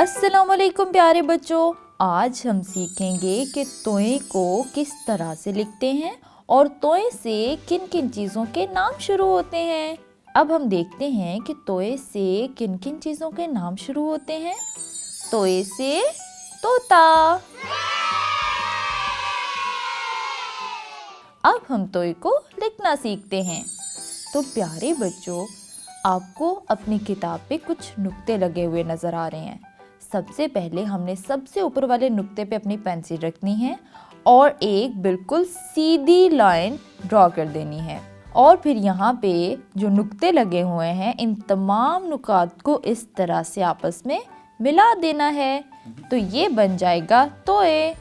अस्सलामुअलैकुम प्यारे बच्चों, आज हम सीखेंगे कि तोए को किस तरह से लिखते हैं और तोए से किन किन चीज़ों के नाम शुरू होते हैं। अब हम देखते हैं कि तोए से किन किन चीज़ों के नाम शुरू होते हैं। तोए से तोता। अब हम तोए को लिखना सीखते हैं। तो प्यारे बच्चों, आपको अपनी किताब पे कुछ नुक्ते लगे हुए नज़र आ रहे हैं। सबसे पहले हमने सबसे ऊपर वाले नुक्ते पे अपनी पेंसिल रखनी है और एक बिल्कुल सीधी लाइन ड्रॉ कर देनी है और फिर यहाँ पे जो नुक्ते लगे हुए हैं इन तमाम नुकात को इस तरह से आपस में मिला देना है। तो ये बन जाएगा तोए।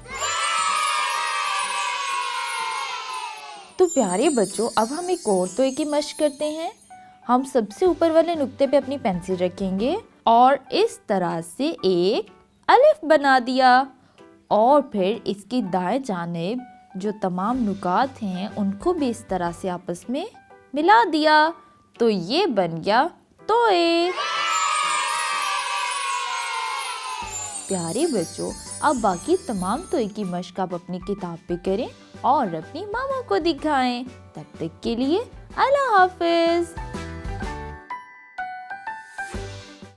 तो प्यारे बच्चों, अब हम एक और तोए की मशक करते हैं। हम सबसे ऊपर वाले नुक्ते पे अपनी पेंसिल रखेंगे और इस तरह से एक अलिफ बना दिया और फिर इसकी दाएं जानिब जो तमाम नुकात हैं उनको भी इस तरह से आपस में मिला दिया। तो ये बन गया तोए। प्यारे बच्चों, अब बाकी तमाम तोए की मशक आप अपनी किताब पे करें और अपनी मामा को दिखाएं। तब तक के लिए अल्लाह हाफिज।